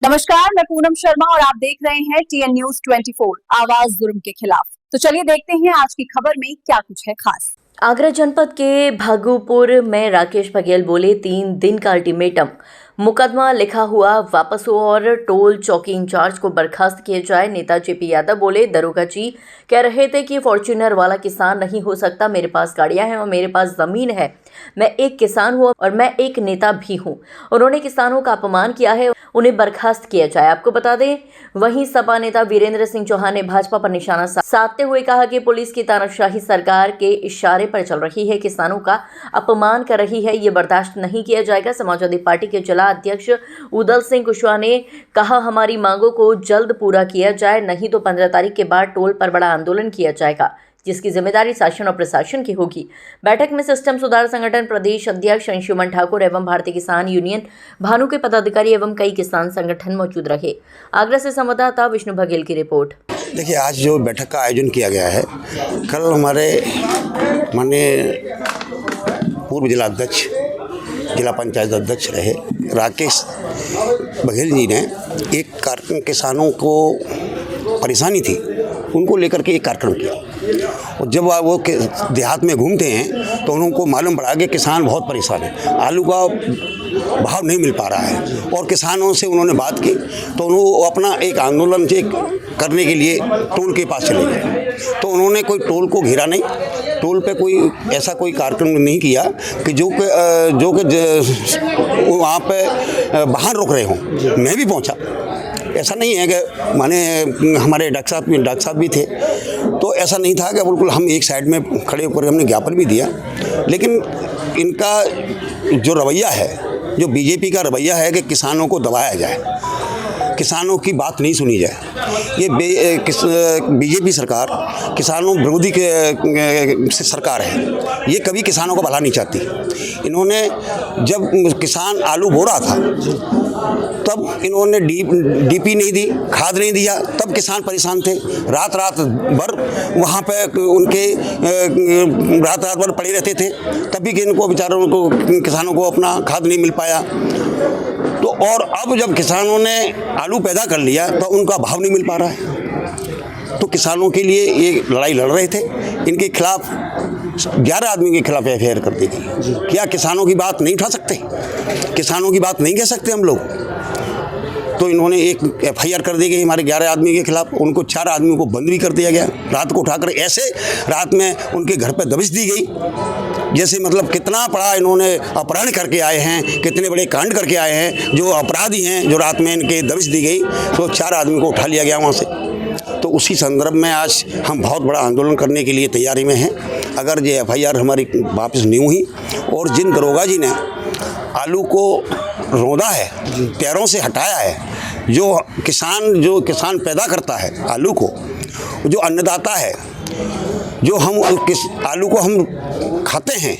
नमस्कार, मैं पूनम शर्मा और आप देख रहे हैं TN News 24 आवाज जुर्म के खिलाफ। तो चलिए देखते हैं आज की खबर में क्या कुछ है खास। आगरा जनपद के भागुपुर में राकेश बघेल बोले 3 दिन का अल्टीमेटम, मुकदमा लिखा हुआ वापस हो और टोल चौकी इंचार्ज को बर्खास्त किया जाए। नेता JP यादव बोले दरोगा जी कह रहे थे कि फॉर्च्यूनर वाला किसान नहीं हो सकता, मेरे पास गाड़ियां हैं और मेरे पास जमीन है, मैं एक किसान हूँ और मैं एक नेता भी हूँ। उन्होंने किसानों का अपमान किया है, उन्हें बर्खास्त किया जाए। आपको बता दें, वहीं सपा नेता वीरेंद्र सिंह चौहान ने भाजपा पर निशाना साधते हुए कहा कि पुलिस की तानाशाही सरकार के इशारे पर चल रही है, किसानों का अपमान कर रही है, ये बर्दाश्त नहीं किया जाएगा। समाजवादी पार्टी के जिला अध्यक्ष उदल सिंह कुशवाहा ने कहा, हमारी मांगों को जल्द पूरा किया जाए, नहीं तो 15 तारीख के बाद टोल पर बड़ा आंदोलन किया जाएगा, जिसकी जिम्मेदारी शासन और प्रशासन की होगी। बैठक में सिस्टम सुधार संगठन प्रदेश अध्यक्ष अंशुमन ठाकुर एवं भारतीय किसान यूनियन भानु के पदाधिकारी एवं कई किसान संगठन मौजूद रहे। आगरा से संवाददाता विष्णु बघेल की रिपोर्ट। देखिए, आज जो बैठक का आयोजन किया गया है, कल हमारे माननीय पूर्व जिला अध्यक्ष, जिला पंचायत अध्यक्ष रहे राकेश बघेल जी ने एक कार्यक्रम, किसानों को परेशानी थी उनको लेकर के एक कार्यक्रम किया। और जब वो देहात में घूमते हैं तो उनको मालूम पड़ा कि किसान बहुत परेशान है, आलू का भाव नहीं मिल पा रहा है। और किसानों से उन्होंने बात की तो उन्होंने अपना एक आंदोलन करने के लिए टोल के पास चले गए। तो उन्होंने कोई टोल को घेरा नहीं, टोल पे कोई ऐसा कोई कार्यक्रम नहीं किया कि जो वहाँ पे वाहन रुक रहे हों। मैं भी पहुँचा, ऐसा नहीं है कि माने हमारे डॉक्टर साहब भी थे, तो ऐसा नहीं था कि बिल्कुल हम एक साइड में खड़े होकर हमने ज्ञापन भी दिया। लेकिन इनका जो रवैया है, जो बीजेपी का रवैया है कि किसानों को दबाया जाए, किसानों की बात नहीं सुनी जाए, ये बीजेपी सरकार किसानों विरोधी से सरकार है, ये कभी किसानों का भला नहीं चाहती। इन्होंने जब किसान आलू बो रहा था तब इन्होंने डीपी नहीं दी, खाद नहीं दिया, तब किसान परेशान थे। रात भर वहाँ पे उनके रात भर पड़े रहते थे, तभी इनको बेचारों को किसानों को अपना खाद नहीं मिल पाया। तो और अब जब किसानों ने आलू पैदा कर लिया तो उनका भाव नहीं मिल पा रहा है। तो किसानों के लिए ये लड़ाई लड़ रहे थे। इनके खिलाफ 11 आदमी के खिलाफ FIR कर दी गई। क्या किसानों की बात नहीं उठा सकते? किसानों की बात नहीं कह सकते हम लोग? तो इन्होंने एक FIR कर दी गई हमारे 11 आदमी के खिलाफ। उनको 4 आदमियों को बंद भी कर दिया गया। रात को उठाकर ऐसे रात में उनके घर पर दबिश दी गई, जैसे मतलब कितना बड़ा इन्होंने अपहरण करके आए हैं, कितने बड़े कांड करके आए हैं, जो अपराधी हैं, जो रात में इनके दबिश दी गई। तो 4 आदमी को उठा लिया गया वहाँ से। तो उसी संदर्भ में आज हम बहुत बड़ा आंदोलन करने के लिए तैयारी में हैं। अगर ये FIR हमारी वापस नहीं हुई और जिन दरोगा जी ने आलू को रौंदा है, पैरों से हटाया है, जो किसान पैदा करता है आलू को, जो अन्नदाता है, जो हम आलू को हम खाते हैं,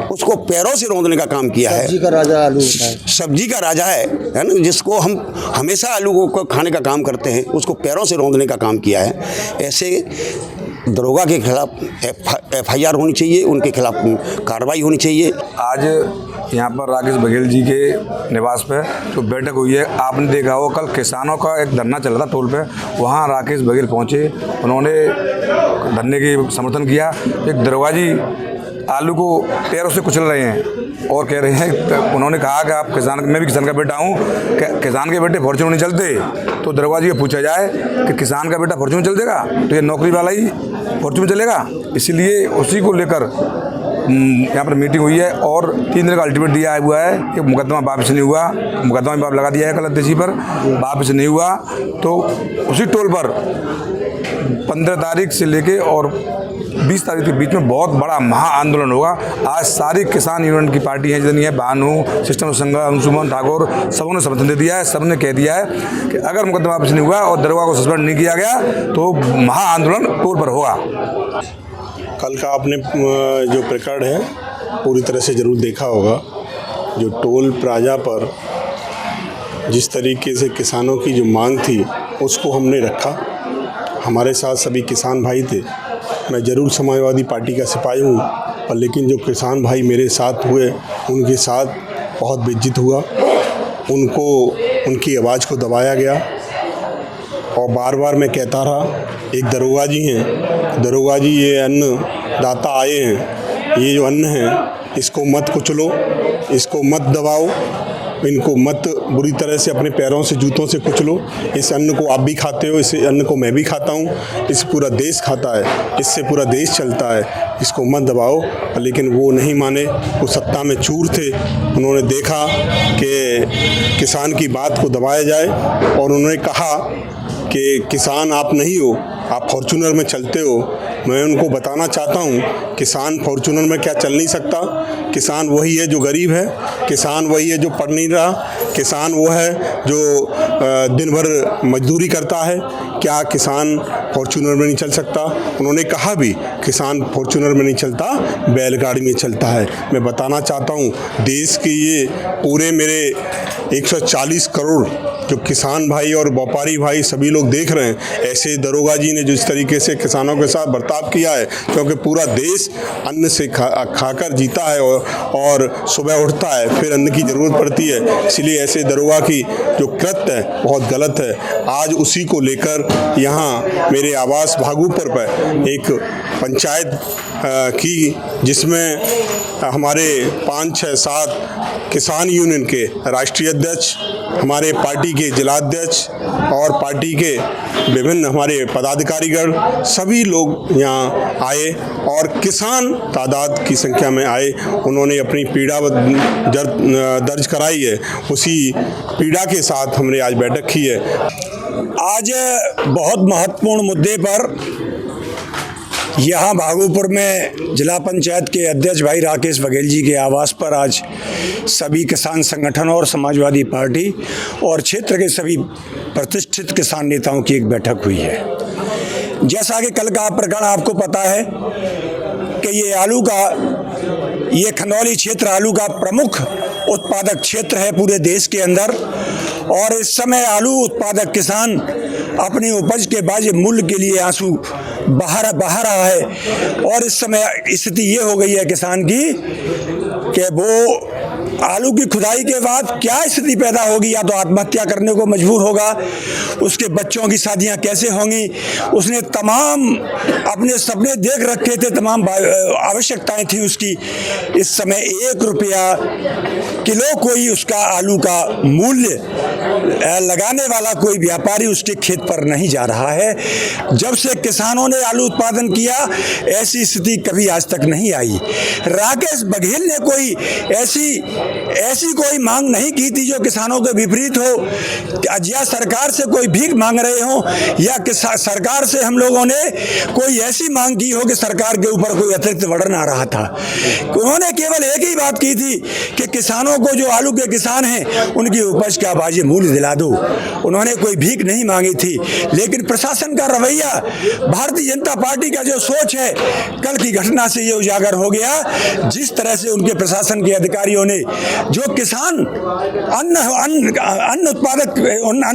उसको पैरों से रौंदने का काम किया है। सब्जी का राजा आलू होता है, सब्जी का राजा है ना, जिसको हम हमेशा आलू को खाने का काम करते हैं, उसको पैरों से रौंदने का काम किया है। ऐसे दरोगा के खिलाफ FIR होनी चाहिए, उनके खिलाफ कार्रवाई होनी चाहिए। आज यहाँ पर राकेश बघेल जी के निवास पे तो बैठक हुई है। आपने देखा हो कल किसानों का एक धरना चल रहा था टोल पे, वहाँ राकेश बघेल पहुँचे, उन्होंने धरने की समर्थन किया। एक दरोगा जी आलू को पैरों से कुचल रहे हैं और कह रहे हैं, उन्होंने कहा कि आप किसान, मैं भी किसान का बेटा हूँ, किसान के बेटे फॉर्च्यूनर नहीं चलते। तो दरोगा जी को पूछा जाए कि किसान का बेटा फॉर्च्यूनर चल देगा, तो ये नौकरी वाला ही फॉर्च्यूनर चलेगा। इसीलिए उसी को लेकर यहाँ पर मीटिंग हुई है और 3 दिन का अल्टीमेट दिया हुआ है कि मुकदमा वापस नहीं हुआ। मुकदमा वापस लगा दिया है कल अध्यक्ष पर, वापस नहीं हुआ तो उसी टोल पर 15 तारीख से लेके और 20 तारीख के बीच में बहुत बड़ा महा आंदोलन होगा। आज सारी किसान यूनियन की पार्टी है, जितनी है, भानु, सिस्टम संघ, अंशुमन ठाकुर, सबों ने समर्थन दे दिया है। सबने कह दिया है कि अगर मुकदमा वापस नहीं हुआ और दरोगा को सस्पेंड नहीं किया गया तो महा आंदोलन टोल पर होगा। कल का आपने जो प्रकरण है पूरी तरह से ज़रूर देखा होगा। जो टोल प्लाजा पर जिस तरीके से किसानों की जो मांग थी उसको हमने रखा। हमारे साथ सभी किसान भाई थे। मैं ज़रूर समाजवादी पार्टी का सिपाही हूँ, पर लेकिन जो किसान भाई मेरे साथ हुए उनके साथ बहुत बेइज्जत हुआ। उनको उनकी आवाज़ को दबाया गया। और बार बार मैं कहता रहा, एक दरोगा जी हैं, दरोगा जी ये अन्न दाता आए हैं, ये जो अन्न है इसको मत कुचलो, इसको मत दबाओ, इनको मत बुरी तरह से अपने पैरों से जूतों से कुचलो। इस अन्न को आप भी खाते हो, इस अन्न को मैं भी खाता हूँ, इस पूरा देश खाता है, इससे पूरा देश चलता है, इसको मत दबाओ। लेकिन वो नहीं माने, वो सत्ता में चूर थे। उन्होंने देखा कि किसान की बात को दबाया जाए और उन्होंने कहा कि किसान आप नहीं हो, आप फॉर्च्यूनर में चलते हो। मैं उनको बताना चाहता हूँ, किसान फॉर्च्यूनर में क्या चल नहीं सकता। किसान वही है जो गरीब है, किसान वही है जो पढ़ नहीं रहा, किसान वो है जो दिन भर मजदूरी करता है। क्या किसान फॉर्च्यूनर में नहीं चल सकता? उन्होंने कहा भी किसान फॉर्च्यूनर में नहीं चलता, बैलगाड़ी में चलता है। मैं बताना चाहता हूँ, देश के ये पूरे मेरे 140 करोड़ जो किसान भाई और व्यापारी भाई सभी लोग देख रहे हैं, ऐसे दरोगा जी ने जिस तरीके से किसानों के साथ बर्ताव किया है, क्योंकि पूरा देश अन्न से खाकर जीता है और सुबह उठता है फिर अन्न की ज़रूरत पड़ती है। इसलिए ऐसे दरोगा की जो कृत्य है बहुत गलत है। आज उसी को लेकर यहाँ मेरे आवास भागूपुर पर एक पंचायत की, जिसमें हमारे 5, 6, 7 किसान यूनियन के राष्ट्रीय अध्यक्ष, हमारे पार्टी के जिलाध्यक्ष और पार्टी के विभिन्न हमारे पदाधिकारीगण सभी लोग यहाँ आए और किसान तादाद की संख्या में आए। उन्होंने अपनी पीड़ा दर्ज कराई है, उसी पीड़ा के साथ हमने आज बैठक की है। आज बहुत महत्वपूर्ण मुद्दे पर यहाँ भागलपुर में जिला पंचायत के अध्यक्ष भाई राकेश बघेल जी के आवास पर आज सभी किसान संगठन और समाजवादी पार्टी और क्षेत्र के सभी प्रतिष्ठित किसान नेताओं की एक बैठक हुई है। जैसा कि कल का प्रकरण आपको पता है कि ये खंदौली क्षेत्र आलू का प्रमुख उत्पादक क्षेत्र है पूरे देश के अंदर, और इस समय आलू उत्पादक किसान अपनी उपज के वाजिब मूल्य के लिए आंसू बहा रहा है। और इस समय स्थिति ये हो गई है किसान की कि वो आलू की खुदाई के बाद क्या स्थिति पैदा होगी, या तो आत्महत्या करने को मजबूर होगा, उसके बच्चों की शादियां कैसे होंगी, उसने तमाम अपने सपने देख रखे थे, तमाम आवश्यकताएं थी उसकी। इस समय 1 रुपया किलो कोई उसका आलू का मूल्य लगाने वाला कोई व्यापारी उसके खेत पर नहीं जा रहा है। जब से किसानों ने आलू उत्पादन किया ऐसी स्थिति कभी आज तक नहीं आई। राकेश बघेल ने कोई ऐसी कोई मांग नहीं की थी जो किसानों के विपरीत हो, या सरकार से कोई भीख मांग रहे हो, या सरकार से हम लोगों ने कोई ऐसी मांग की हो कि सरकार के ऊपर कोई अतिरिक्त बर्डन आ रहा था। उन्होंने केवल एक ही बात की थी कि किसानों को, जो आलू के किसान हैं, उनकी उपज का वाजिब मूल्य दिला दो। उन्होंने कोई भीख नहीं मांगी थी। लेकिन प्रशासन का रवैया, भारतीय जनता पार्टी का जो सोच है, कल की घटना से ये उजागर हो गया। जिस तरह से उनके प्रशासन के अधिकारियों ने जो किसान अन्न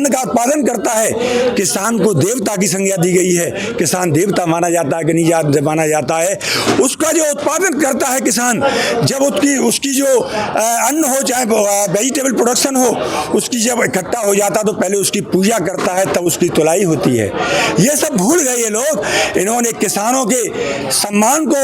का उत्पादन करता है, किसान को देवता की संज्ञा दी गई है। किसान देवता माना जाता है कि नहीं माना जाता है। उसका जो उत्पादन करता है किसान, जब उसकी जो अन्न हो, चाहे वेजिटेबल प्रोडक्शन हो, उसकी जब इकट्ठा हो जाता तो पहले उसकी पूजा करता है, तब उसकी तुलाई होती है। ये सब भूल गए ये लोग। इन्होंने किसानों के सम्मान को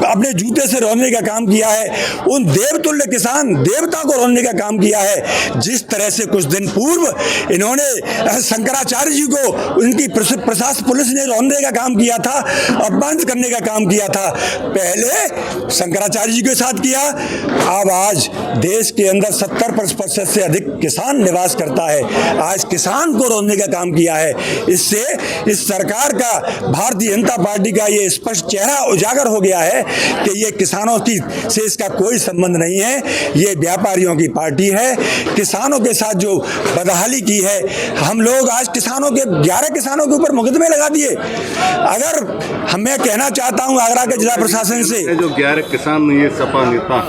अपने जूते से रौंदने का काम किया है। उन देवतुल्य किसान देवता को रौंदने का काम किया है। जिस तरह से कुछ दिन पूर्व इन्होंने शंकराचार्य जी को उनकी प्रशासन पुलिस ने रौंदने का काम किया था, अपमानित करने का काम किया था। पहले शंकराचार्य जी के साथ किया, अब आज देश के अंदर 70% से अधिक किसान निवास करता है। आज किसान को रौंदने का काम किया है। इससे इस सरकार का, भारतीय जनता पार्टी का ये स्पष्ट चेहरा उजागर हो गया है कि ये किसानों की से इसका कोई संबंध नहीं है। ये व्यापारियों की पार्टी है। किसानों के साथ जो बदहाली की है, हम लोग आज 11 किसानों के ऊपर मुकदमे लगा दिए। अगर मैं कहना चाहता हूँ आगरा के जिला प्रशासन से, जो 11 किसान ये सपा नेता,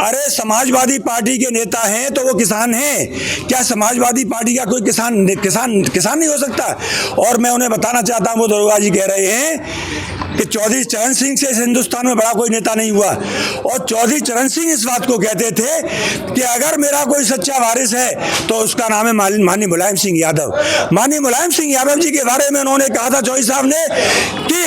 अरे समाजवादी पार्टी के नेता हैं तो वो किसान हैं। क्या समाजवादी पार्टी का कोई किसान नहीं हो सकता? और मैं उन्हें बताना चाहता हूँ, वो दरोगा जी कह रहे हैं कि चौधरी चरण सिंह से इस हिंदुस्तान में बड़ा कोई नेता नहीं हुआ। और चौधरी चरण सिंह इस बात को कहते थे कि अगर मेरा कोई सच्चा वारिस है तो उसका नाम है माननीय मुलायम सिंह यादव। माननीय मुलायम सिंह यादव जी के बारे में उन्होंने कहा था चौधरी साहब ने कि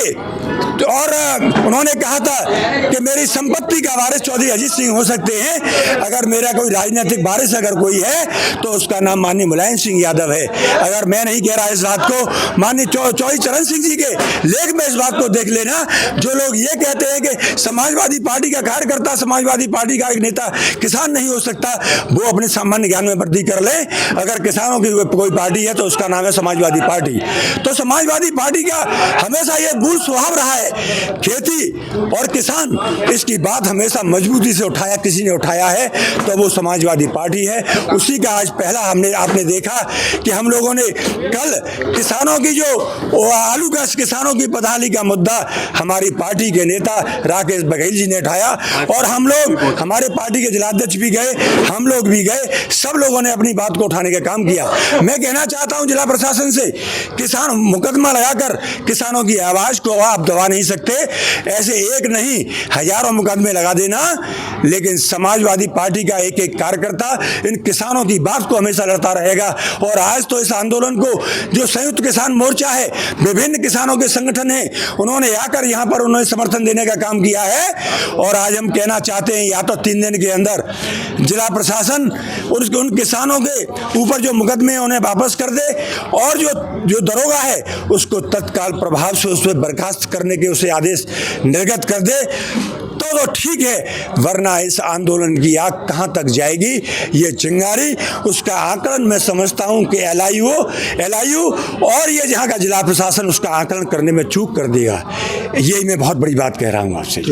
और उन्होंने कहा था कि मेरी संपत्ति का वारिस चौधरी अजीत सिंह हो सकते हैं। अगर मेरा कोई राजनीतिक वारिस अगर कोई है तो उसका नाम माननीय मुलायम सिंह यादव है। अगर मैं नहीं कह रहा इस बात को, माननीय चौधरी चरण सिंह जी के लेख में इस बात को देख लेना। जो लोग ये कहते हैं कि समाजवादी पार्टी का कार्यकर्ता, समाजवादी पार्टी का एक नेता किसान नहीं हो सकता, वो अपने सामान्य ज्ञान में वृद्धि कर ले। अगर किसानों की कोई पार्टी है तो उसका नाम है समाजवादी पार्टी। तो समाजवादी पार्टी का हमेशा ये मूल स्वभाव रहा है, खेती और किसान, इसकी बात हमेशा मजबूती से उठाया, किसी ने उठाया है तो वो समाजवादी पार्टी है। उसी का आज पहला आपने देखा कि हम लोगों ने कल किसानों की जो आलू का किसानों की बदहाली का मुद्दा हमारी पार्टी के नेता राकेश बघेल जी ने उठाया और हम लोग, हमारे पार्टी के जिलाध्यक्ष भी गए, हम लोग भी गए, सब लोगों ने अपनी बात को उठाने का काम किया। मैं कहना चाहता हूं जिला प्रशासन से, किसान मुकदमा लगाकर किसानों की आवाज को आप दबा नहीं सकते। ऐसे एक नहीं हजारों मुकदमे लगा देना, लेकिन समाजवादी पार्टी का एक एक कार्यकर्ता इन किसानों की बात को हमेशा लड़ता रहेगा। और आज तो इस आंदोलन को जो संयुक्त किसान मोर्चा है, विभिन्न किसानों के संगठन हैं, उन्होंने आकर यहाँ पर उन्होंने समर्थन देने का काम किया है। और आज हम कहना चाहते हैं या तो 3 दिन के अंदर जिला प्रशासन उन किसानों के ऊपर जो मुकदमे उन्हें वापस कर दे और जो दरोगा है उसको तत्काल प्रभाव से उस पर बर्खास्त करने के उसे आदेश निर्गत कर दे तो ठीक है, वरना इस आंदोलन की आग कहां तक जाएगी ये चिंगारी, उसका आकलन मैं समझता हूं कि एलआईयू और ये जहां का जिला प्रशासन उसका आकलन करने में चूक कर देगा। यही मैं बहुत बड़ी बात कह रहा हूं आपसे।